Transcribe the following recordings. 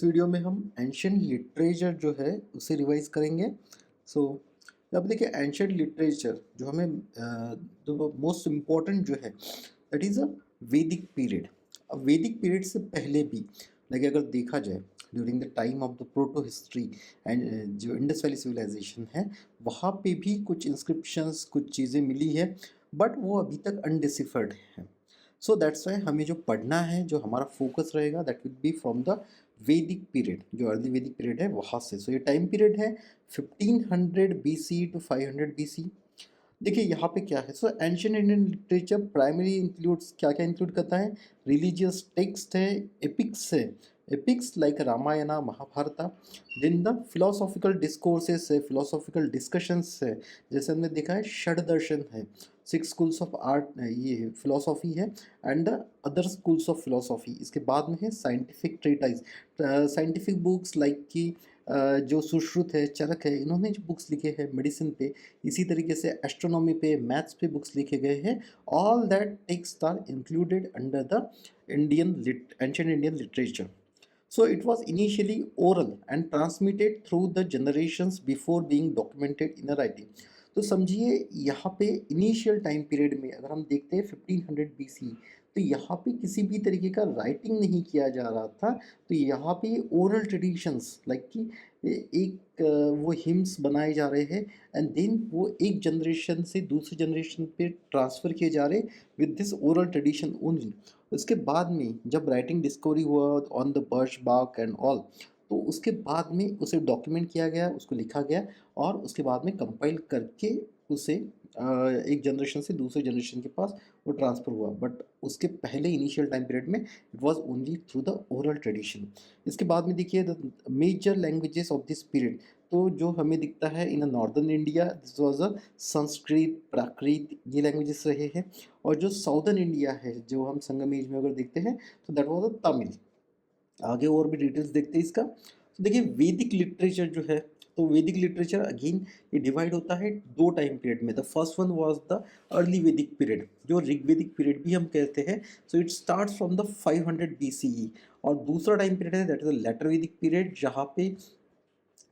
इस वीडियो में हम एंशियंट लिटरेचर जो है उसे रिवाइज करेंगे। सो अब देखिए एंशियंट लिटरेचर जो हमें जो मोस्ट इम्पॉर्टेंट जो है दैट इज़ अ वैदिक पीरियड। अब वैदिक पीरियड से पहले भी लाइक अगर देखा जाए during the time of the proto history and जो इंडस वैली सिविलाइजेशन है वहाँ पे भी कुछ इंस्क्रिप्शंस कुछ चीज़ें मिली है बट वो अभी तक अनडिसिफर्ड है। सो दैट्स वाई हमें जो पढ़ना है जो हमारा फोकस रहेगा that will be from the वैदिक पीरियड जो अर्ली वैदिक पीरियड है वहाँ से। सो ये टाइम पीरियड है 1500 BC टू 500 BC। देखिए यहाँ पे क्या है। So ancient Indian literature primary includes क्या क्या इंक्लूड करता है। रिलीजियस टेक्स्ट है, एपिक्स है, epics like Ramayana Mahabharata. Then the philosophical discourses है, फिलोसॉफिकल डिस्कशंस है, जैसे हमने देखा है षड दर्शन है, सिक्स स्कूल्स ऑफ आर्ट ये फिलोसॉफी है and the other schools of philosophy. इसके बाद में है scientific treatise, scientific books like कि जो सुश्रुत है, चरक है, इन्होंने जो बुक्स लिखे हैं मेडिसिन पे, इसी तरीके से एस्ट्रोनॉमी पे, मैथ्स पे बुक्स लिखे गए हैं। All that text are included under the Indian ancient Indian literature. So it was initially oral and transmitted through the generations before being documented in a writing. तो समझिए यहाँ पे इनिशियल टाइम पीरियड में अगर हम देखते हैं 1500 BC, तो यहाँ पे किसी भी तरीके का राइटिंग नहीं किया जा रहा था। तो यहाँ पे ओरल ट्रेडिशंस लाइक कि एक वो हिम्स बनाए जा रहे हैं एंड देन वो एक जनरेशन से दूसरी जनरेशन पे ट्रांसफ़र किए जा रहे with this oral tradition only. उसके बाद में जब राइटिंग डिस्कवरी हुआ on the birch bark and all, तो उसके बाद में उसे डॉक्यूमेंट किया गया, उसको लिखा गया और उसके बाद में कंपाइल करके उसे एक जनरेशन से दूसरे जनरेशन के पास वो ट्रांसफ़र हुआ। बट उसके पहले इनिशियल टाइम पीरियड में it was only through the oral tradition. इसके बाद में देखिए the major languages of this period, तो जो हमें दिखता है in northern India this was a Sanskrit, Prakrit, ये लैंग्वेजेस रहे हैं। और जो साउदर्न इंडिया है जो हम संगम एज में अगर देखते हैं तो दैट वाज अ तमिल। आगे और भी डिटेल्स देखते हैं इसका। तो देखिए वैदिक लिटरेचर जो है, तो वैदिक लिटरेचर अगेन ये डिवाइड होता है दो टाइम पीरियड में। The first one was the early Vedic period जो ऋग्वेदिक पीरियड भी हम कहते हैं। So it starts from the 500 BCE। और दूसरा टाइम पीरियड है that is the later Vedic period जहाँ पे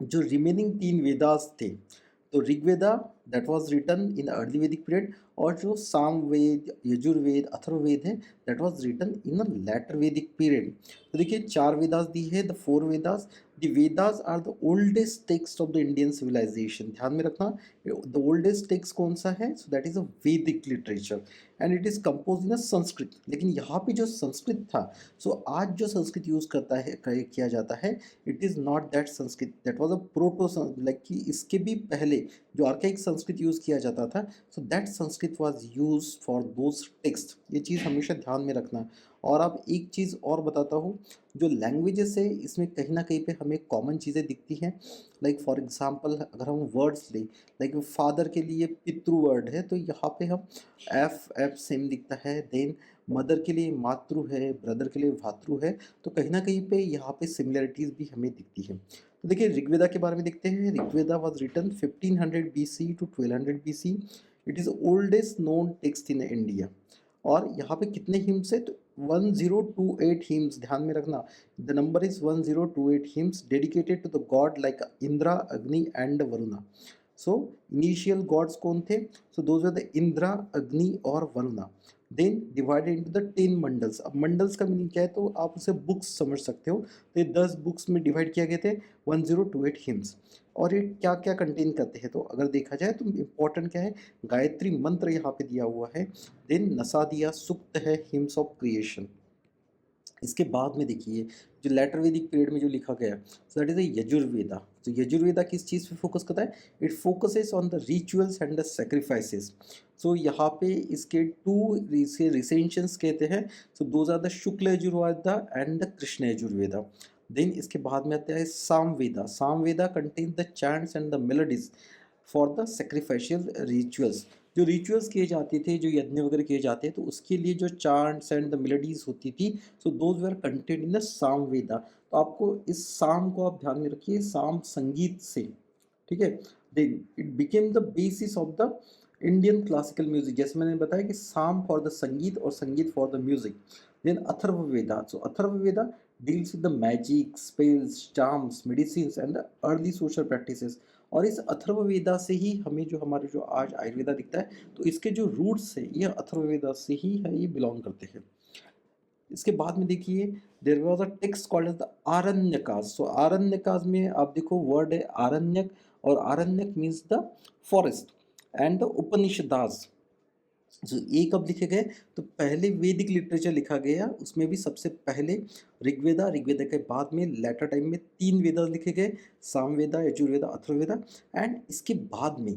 जो रिमेनिंग तीन वेदास थे, तो Rigveda that was written in early Vedic period, और जो सामवेद, यजुर्वेद, अथर्ववेद है that was written in a later Vedic period. तो देखिए चार वेदास दी है, the four Vedas. The Vedas are the oldest text of the Indian civilisation. ध्यान में रखना द ओल्डेस्ट टेक्स्ट कौन सा है। सो that is a Vedic literature and it is compose in a Sanskrit. लेकिन यहाँ पे जो संस्कृत था, सो आज जो संस्कृत यूज करता है किया जाता है, it is not that Sanskrit, that was a proto like कि इसके भी पहले जो आर्काइक संस्कृत यूज़ किया जाता था, so that Sanskrit was use for those text. ये चीज़ हमेशा ध्यान में रखना। और अब एक चीज़ और बताता हूँ, जो लैंग्वेजेस है इसमें कहीं ना कहीं पे हमें कॉमन चीज़ें दिखती हैं। लाइक फॉर एग्जांपल अगर हम वर्ड्स लें, लाइक फादर के लिए पितृ वर्ड है तो यहाँ पे हम एफ एफ सेम दिखता है। देन मदर के लिए मातृ है, ब्रदर के लिए भातृ है। तो कहीं ना कहीं पे यहाँ पे सिमिलरिटीज़ भी हमें दिखती है। तो देखिए ऋग्वेदा के बारे में देखते हैं। Rigveda was written 1500 BC to 1200 BC। It is oldest known text in India. और यहाँ पे कितने हिम्स है, तो 1028 हिम्स। ध्यान में रखना the number is 1028 hymns dedicated to the god like Indra, Agni and Varuna. So initial gods कौन थे, so those are the Indra, Agni और Varuna. Then divided into the 10 mandals. अब मंडल्स का मीनिंग क्या है, तो आप उसे बुक्स समझ सकते हो। तो ये 10 बुक्स में डिवाइड किया गए थे, 1028 हिम्स। और ये क्या क्या कंटेन करते हैं, तो अगर देखा जाए तो इम्पोर्टेंट क्या है, गायत्री मंत्र यहाँ पे दिया हुआ है। देन नसादिया सुक्त है, हिम्स ऑफ क्रिएशन। इसके बाद में देखिए जो लेटर वैदिक पीरियड में जो लिखा गया, so that is the Yajurveda. तो यजुर्वेदा किस चीज़ पे फोकस करता है, it focuses on the rituals and the sacrifices. So यहाँ पे इसके टू रिसेंशंस कहते हैं। So those are the Shukla Yajurveda and the Krishna Yajurveda. Then इसके बाद में आता है Samaveda. Samaveda contain the chants and the melodies for the sacrificial rituals. जो रिचुअल्स किए जाते थे, जो यज्ञ वगैरह किए जाते हैं, तो उसके लिए जो चांट्स एंड द मेलोडीज होती थी, so those were content in the साम वेदा। तो आपको इस साम को आप ध्यान में रखिए, साम संगीत से, ठीक है। Then it became the basis of the Indian classical music. जैसे मैंने बताया कि साम फॉर द संगीत और sangeet for the music. Then Atharvaveda. So Atharvaveda deals with the magic spells charms medicine and the early social practices. और इस अथर्ववेदा से ही हमें जो हमारे जो आज आयुर्वेदा दिखता है, तो इसके जो रूट्स है ये अथर्ववेदा से ही है, ये बिलोंग करते हैं। इसके बाद में देखिए there was a text called as the Aranyakas. So Aranyakas में आप देखो वर्ड है आरण्यक, और Aranyaka means the forest and the Upanishads. जो ये कब लिखे गए, तो पहले वैदिक लिटरेचर लिखा गया, उसमें भी सबसे पहले ऋग्वेदा, ऋग्वेदा के बाद में लेटर टाइम में तीन वेदा लिखे गए, सामवेदा, यजुर्वेदा, अथर्ववेदा। एंड इसके बाद में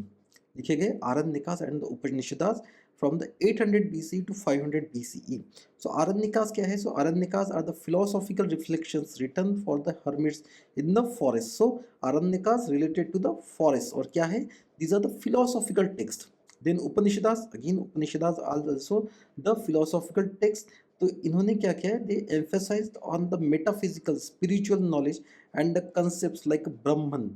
लिखे गए Aranyakas and the Upanishads from the 800 BC to 500 BCE। So Aranyakas क्या है, so Aranyakas are the philosophical reflections written for the hermits in the forest. So Aranyakas related to the forest, और क्या है, these are the philosophical text. Then Upanishads, again Upanishads are also the philosophical text. तो इन्होंने क्या किया है, they emphasized on the metaphysical spiritual knowledge and the concepts like ब्रह्मन।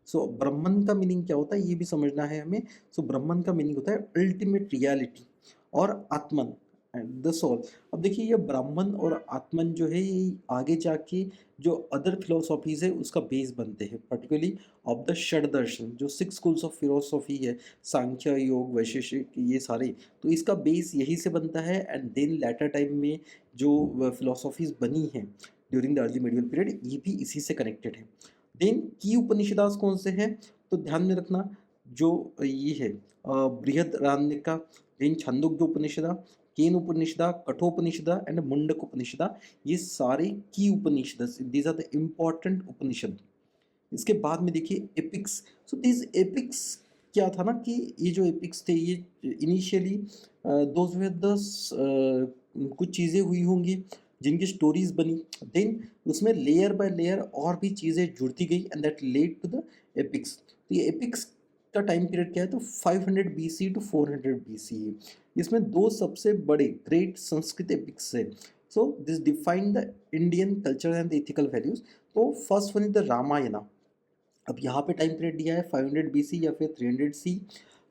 सो ब्रह्मन का meaning क्या होता है ये भी समझना है हमें। सो ब्रह्मन का मीनिंग होता है अल्टीमेट रियलिटी और आत्मन एंड द सोल। अब देखिए ये ब्राह्मण और आत्मन जो है ये आगे जाके जो अदर फिलोसॉफीज है उसका बेस बनते हैं, पर्टिकुलरली ऑफ द षड दर्शन, जो सिक्स स्कूल्स ऑफ फिलोसॉफी है, सांख्य योग वैशेषिक ये सारे, तो इसका बेस यही से बनता है। एंड देन लेटर टाइम में जो फिलोसॉफीज बनी हैं during the early medieval period, ये भी इसी से कनेक्टेड है। देन की उपनिषदास कौन से हैं, तो ध्यान में रखना जो ये है बृहदारण्यका, देन छंदोग्य उपनिषदा, केन उपनिषदा, कठोपनिषदा एंड मुंडक उपनिषदा, ये सारे की Upanishad, these are the important Upanishad. इसके बाद में देखिए एपिक्स। सो दिस एपिक्स क्या था ना कि ये जो एपिक्स थे ये इनिशियली दोज वर द कुछ चीज़ें हुई होंगी जिनकी स्टोरीज बनी, देन उसमें लेयर बाय लेयर और भी चीज़ें जुड़ती गई and that led to the epics. तो ये एपिक्स का टाइम पीरियड क्या है, तो 500 BC to 400 BCE। इसमें दो सबसे बड़े ग्रेट संस्कृत एपिक्स है। So this define the Indian culture and the ethical values. तो first one is the Ramayana. अब यहाँ पे टाइम पीरियड दिया है 500 BC या फिर 300 सी।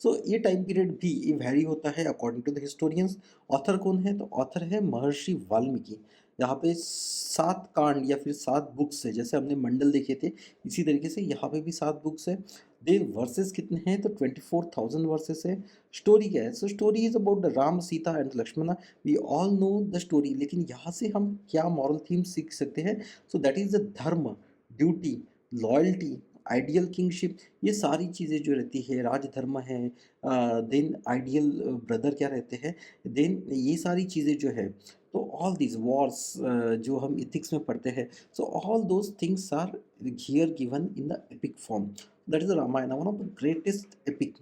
सो ये टाइम पीरियड भी ये वैरी होता है according to the historians. Author कौन है, तो ऑथर है महर्षि वाल्मीकि। यहाँ पे 7 कांड या फिर 7 बुक्स है, जैसे हमने मंडल देखे थे इसी तरीके से यहाँ पे भी 7 बुक्स है। देन वर्सेस कितने हैं, तो 24,000 वर्सेस है। स्टोरी क्या है, so story is about the Ram Sita and Lakshmana. We all know the story, लेकिन यहाँ से हम क्या मॉरल थीम सीख सकते हैं, सो दैट इज द धर्म, ड्यूटी, लॉयल्टी, आइडियल किंगशिप, ये सारी चीज़ें जो रहती है, राजधर्म है, देन आइडियल ब्रदर क्या रहते हैं, देन ये सारी चीज़ें जो है, तो ऑल दिस वॉर्स जो हम इथिक्स में पढ़ते हैं, so all those things are here given in the epic form. That is the Ramayana, one of the greatest epic.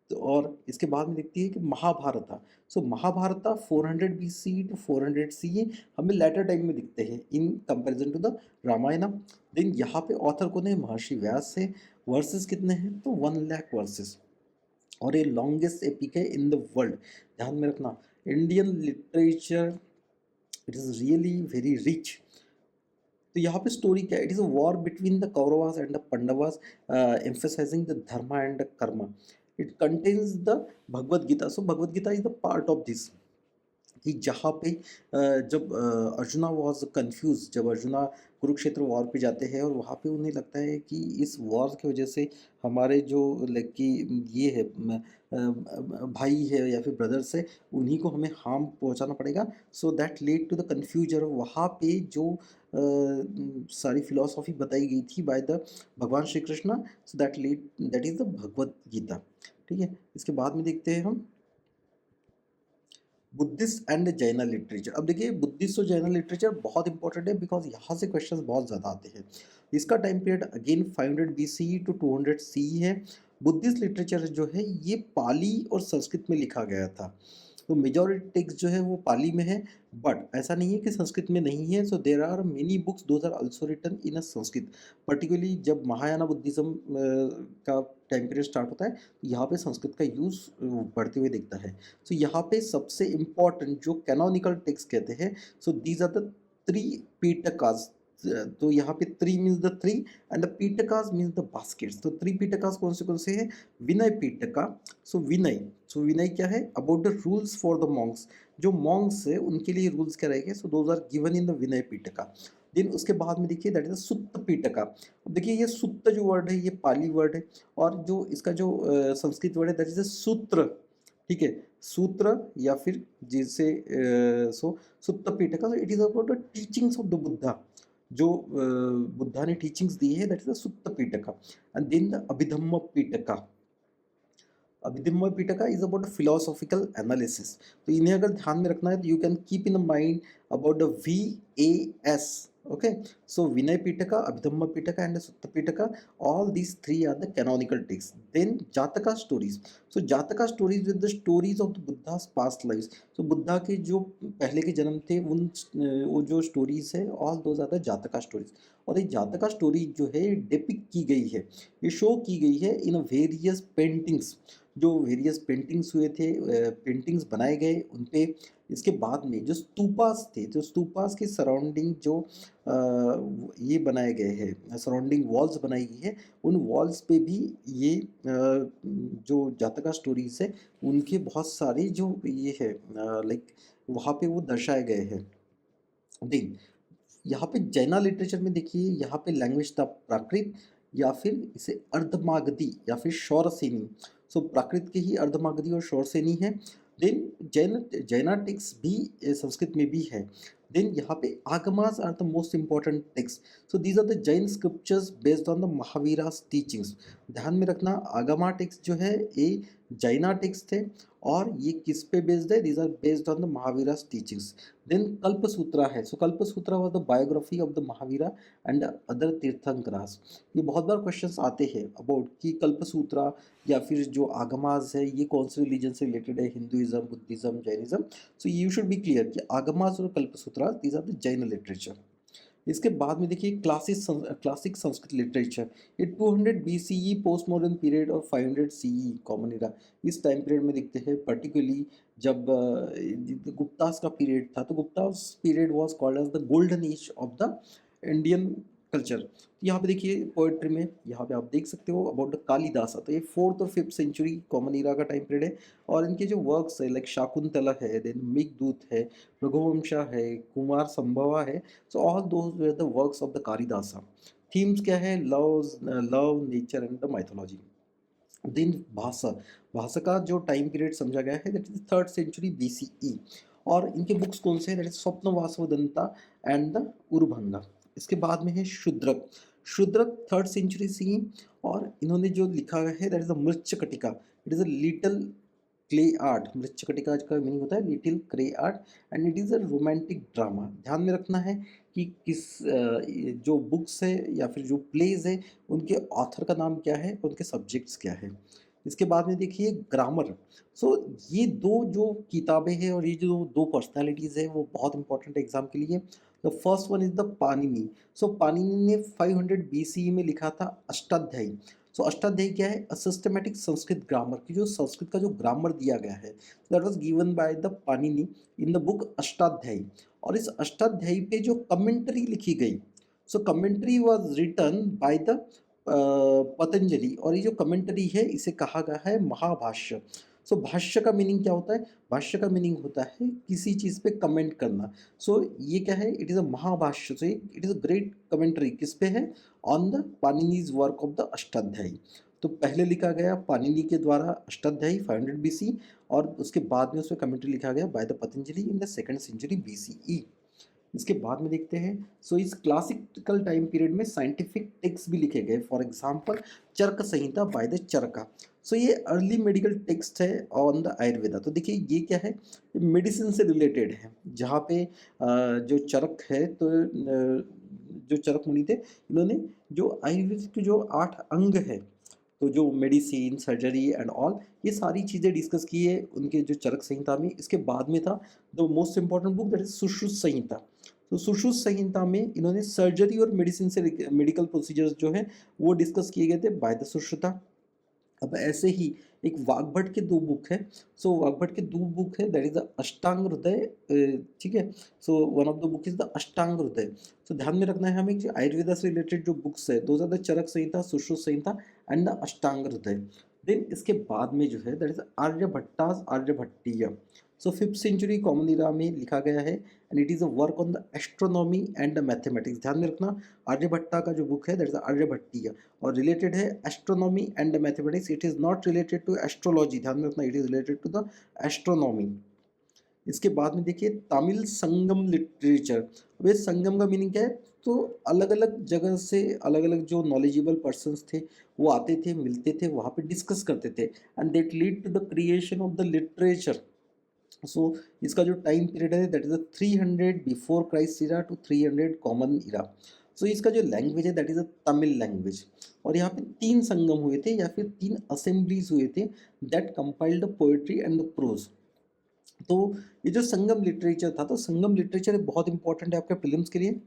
तो और इसके बाद में देखती है कि Mahabharata. So Mahabharata 400 BC to 400 CE हमें लेटर टाइम में दिखते हैं in comparison to the Ramayana. Then यहाँ पे ऑथर कौन है, महर्षि व्यास है। वर्सेस कितने हैं, तो 1 लाख वर्सेस, और ये लॉन्गेस्ट एपिक है इन द वर्ल्ड। ध्यान में रखना Indian literature, it is really very rich. तो यहाँ पे स्टोरी क्या है, it is a war between the Kauravas and the Pandavas, emphasizing the dharma and the karma. It contains the Bhagavad Gita. So Bhagavad Gita is the part of this, कि जहाँ पे जब arjuna was confuse, जब अर्जुना कुरुक्षेत्र वॉर पे जाते हैं और वहाँ पे उन्हें लगता है कि इस वॉर की वजह से हमारे जो लाइक कि ये है भाई है या फिर ब्रदर्स है, उन्हीं को हमें हार्म पहुँचाना पड़ेगा। So that lead to the confusion. वहाँ पे जो सारी फिलोसॉफी बताई गई थी by the Bhagwan Shri Krishna, so that is the Bhagavad Gita. ठीक है, इसके बाद में देखते हैं हम बुद्धिस्ट एंड जैना लिटरेचर। अब देखिए बुद्धिस्ट और जैना लिटरेचर बहुत इंपॉर्टेंट है, बिकॉज यहाँ से क्वेश्चंस बहुत ज़्यादा आते हैं। इसका time period again 500 BC to 200 CE है। बुद्धिस्ट लिटरेचर जो है ये पाली और संस्कृत में लिखा गया था, तो मेजॉरिटी टेक्स्ट जो है वो पाली में है, बट ऐसा नहीं है कि संस्कृत में नहीं है। So there are many books those are also written in a Sanskrit, particularly जब महायाना बुद्धिज़्म का टाइम पीरियड स्टार्ट होता है, तो यहाँ पे संस्कृत का यूज़ बढ़ते हुए दिखता है। सो यहाँ पे सबसे इम्पॉर्टेंट जो कैनोनिकल टेक्स्ट कहते हैं, so these are the 3 Pitakas. तो यहाँ पे 3 means the 3 and the Pitakas means the baskets. तो 3 पीटकास कौन से हैं, विनय पीटका। सो विनय क्या है, about the rules for the monks, जो मॉन्क्स है उनके लिए रूल्स क्या रहेंगे, so those are given in the Vinaya Pitaka. Then उसके बाद में देखिए दैट इज सुत्त पिटका। अब देखिए ये सुत्त जो वर्ड है ये पाली वर्ड है, और जो इसका जो संस्कृत वर्ड है दैट इज अ सूत्र, ठीक है, सूत्र या फिर जिसे so Sutta Pitaka, it is about the teachings of the Buddha, जो बुद्धा ने टीचिंग्स दी है, that is the Sutta Pitaka. And then the Abhidhamma Pitaka, Abhidhamma Pitaka is about philosophical analysis. तो इन्हें अगर ध्यान में रखना है तो you can keep in mind about the VAS, okay. So Vinaya Pitaka, Abhidhamma Pitaka and Sutta Pitaka, all these three are the canonical texts. Then Jataka stories. So Jataka stories with the stories of the Buddha's past lives. So Buddha के जो पहले के जन्म थे उन वो जो stories है, all those are the Jataka stories. और ये जातका स्टोरी जो है डिपिक्ट की गई है, ये शो की गई है इन वेरियस पेंटिंग्स, जो वेरियस पेंटिंग्स हुए थे, पेंटिंग्स बनाए गए उन पे। इसके बाद में जो स्तूपास थे, जो स्तूपास के सराउंडिंग जो ये बनाए गए हैं, सराउंडिंग वॉल्स बनाई गई है, उन वॉल्स पे भी ये जो जातका स्टोरीज है उनके बहुत सारे जो ये है लाइक वहाँ पे वो दर्शाए गए हैं। देन यहाँ पे जैना लिटरेचर में देखिए, यहाँ पे लैंग्वेज था प्राकृत, या फिर इसे अर्धमागधी या फिर शौरसेनी। सो प्राकृत के ही अर्धमागधी और शौरसेनी है। देन जैना टेक्स्ट भी संस्कृत में भी है। देन यहाँ पे Agamas are the most important text. So these are the Jain scriptures based on the Mahavira's teachings. ध्यान में रखना, आगमा टेक्स्ट जो है ये जैना टेक्स्ट थे, और ये किस पे बेस्ड है, these are based on the Mahavira's teachings. Then Kalpasutra है। So Kalpasutra was the biography of the Mahavira and other Tirthankaras. ये बहुत बार क्वेश्चंस आते हैं अबाउट कि कल्पसूत्रा या फिर जो आगमास है ये कौन से रिलीजन से रिलेटेड है, Hinduism, Buddhism, Jainism. So you should be clear कि आगमास और Kalpasutra these are the Jain literature. इसके बाद में देखिए क्लासिक संस्कृत लिटरेचर, ये 200 BCE पोस्ट मॉडर्न पीरियड और 500 CE कॉमन एरा, इस टाइम पीरियड में दिखते हैं। पर्टिकुलरली जब गुप्तास का पीरियड था, तो Guptas period was called as the golden age of the Indian culture. यहाँ पे देखिए पोएट्री में, यहाँ पे आप देख सकते हो अबाउट द कालिदासा, तो ये 4th और 5th सेंचुरी कॉमन एरा का टाइम पीरियड है। और इनके जो वर्क्स है लाइक शाकुंतला है, देन मेघदूत है, रघुवंशा है, कुमार संभवा है। So all those were the works of the Kalidasa. Themes क्या है, love, nature and the mythology. Then भाषा, भाषा का जो टाइम पीरियड समझा गया है that is 3rd century BCE। और इनके बुक्स कौन से हैं, दैट इज स्वप्न वासवदंता एंड द उरभंगा। इसके बाद में है Shudraka, Shudraka 3rd century CE। और इन्होंने जो लिखा है that is a Mricchakatika, it is a little clay art. Mricchakatika का मीनिंग होता है little clay art, and it is a romantic drama. ध्यान में रखना है कि किस ये जो बुक्स है या फिर जो प्लेज है उनके ऑथर का नाम क्या है, उनके सब्जेक्ट्स क्या है। इसके बाद में देखिए ग्रामर। सो ये दो जो किताबें हैं और ये जो दो पर्सनालिटीज़ है वो बहुत इंपॉर्टेंट है एग्जाम के लिए। The first one is the Panini. सो पाणिनि ने 500 BCE में लिखा था अष्टाध्यायी। सो अष्टाध्यायी क्या है, अ सिस्टमैटिक संस्कृत ग्रामर, की जो संस्कृत का जो ग्रामर दिया गया है that was given by the Panini in the book Ashtadhyayi. और इस अष्टाध्यायी पे जो कमेंट्री लिखी गई, so commentary was written by the Patanjali, और ये जो कमेंट्री है इसे कहा गया है महाभाष्य। सो भाष्य का मीनिंग क्या होता है, भाष्य का मीनिंग होता है किसी चीज़ पे कमेंट करना। सो ये क्या है, it is a Mahabhashya. So it is a great commentary किस पे है, on the Panini's work of the Ashtadhyayi. तो पहले लिखा गया पाणिनि के द्वारा अष्टाध्यायी 500 BC, और उसके बाद में उसमें कमेंट्री लिखा गया by the Patanjali in the 2nd century BCE। इसके बाद में देखते हैं, सो इस क्लासिकल टाइम पीरियड में साइंटिफिक टेक्स्ट भी लिखे गए, for example Charaka Samhita by the Charaka. So ये अर्ली मेडिकल टेक्स्ट है ऑन द आयुर्वेदा। तो देखिए ये क्या है, मेडिसिन से रिलेटेड है, जहाँ पे जो चरक है, तो जो चरक मुनि थे इन्होंने जो आयुर्वेद के जो 8 अंग है, तो जो मेडिसिन, सर्जरी एंड ऑल, ये सारी चीज़ें डिस्कस की है उनके जो चरक संहिता में। इसके बाद में था the most important book that is Sushruta Samhita. तो सुश्रुत संहिता में इन्होंने सर्जरी और मेडिसिन से मेडिकल प्रोसीजर्स जो है वो डिस्कस किए गए थे बाय द सुश्रुता। अब ऐसे ही एक वाग्भट के 2 बुक है। सो वाग्भट के 2 बुक है दैट इज द अष्टांग हृदय, ठीक है। So one of the book is the Ashtanga हृदय। सो ध्यान में रखना है हमें कि आयुर्वेदा से रिलेटेड जो बुक्स है those are the Charaka Samhita, Sushruta Samhita and the Ashtanga Hridaya. Then इसके बाद में जो है that is Aryabhata's Aryabhatiya. So 5th century common era में लिखा गया है and it is a work on the astronomy and the mathematics. ध्यान में रखना, आर्यभट्टा का जो बुक है दैट इज आर्यभट्टीय और रिलेटेड है astronomy and the mathematics. It is not related to astrology, ध्यान में रखना, it is related to the astronomy. इसके बाद में देखिए तमिल संगम लिटरेचर। अब ये संगम का मीनिंग क्या है, तो अलग अलग जगह से अलग अलग जो नॉलेजेबल पर्सन्स थे वो आते थे, मिलते थे, वहाँ पे डिस्कस करते थे and that lead to the creation of the literature. So इसका जो टाइम पीरियड है that is 300 before Christ era to 300 common era. So इसका जो लैंग्वेज है that is a Tamil language. और यहाँ पे 3 संगम हुए थे या फिर 3 असेंबलीज हुए थे that compiled the poetry and the prose. तो ये जो संगम लिटरेचर था, तो संगम लिटरेचर बहुत इंपॉर्टेंट है आपके फिल्म्स के लिए।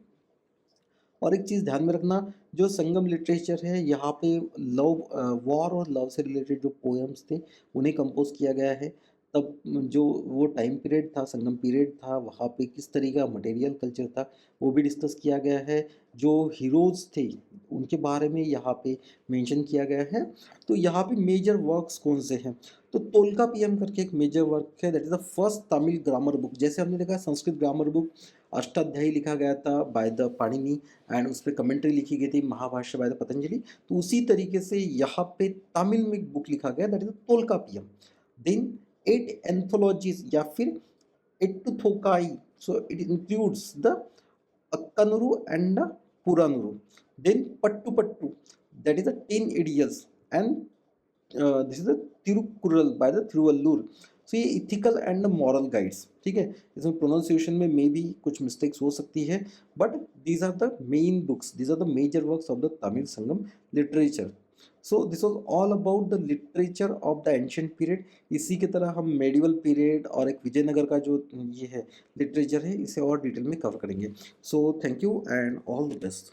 और एक चीज़ ध्यान में रखना, जो संगम लिटरेचर है यहाँ पे लव, वॉर और लव से रिलेटेड जो पोएम्स थे उन्हें कंपोज किया गया है। तब जो वो टाइम पीरियड था, संगम पीरियड था, वहाँ पे किस तरीके का मटेरियल कल्चर था वो भी डिस्कस किया गया है। जो हीरोज़ थे उनके बारे में यहाँ पे मेंशन किया गया है। तो यहाँ पे मेजर वर्क्स कौन से हैं, तो तोल्कापियम करके एक मेजर वर्क है that is the first Tamil grammar book. जैसे हमने देखा संस्कृत ग्रामर बुक अष्टाध्यायी लिखा गया था बाय द पाणिनि एंड उस पर कमेंट्री लिखी गई थी महाभाष्य बाय द पतंजलि। तो उसी तरीके से यहाँ पे तमिल में एक बुक लिखा गया that is Tolkappiyam. Then 8 anthologies या फिर Ettuthokai. So it includes the Akananuru and Puranuru. Then Pattu Pattu, that is the 10 idiots, and this is the Tirukural by the Thiruvallur। सो ये इथिकल एंड मॉरल गाइड्स, ठीक है। इसमें प्रोनाउंसिएशन में मे भी कुछ मिस्टेक्स हो सकती है, but these are the main books, these are the major works of the Tamil Sangam literature. So this was all about the literature of the ancient period. इसी की तरह हम मेडिवल पीरियड और एक विजयनगर का जो ये है लिटरेचर है इसे और डिटेल में कवर करेंगे। So thank you and all the best.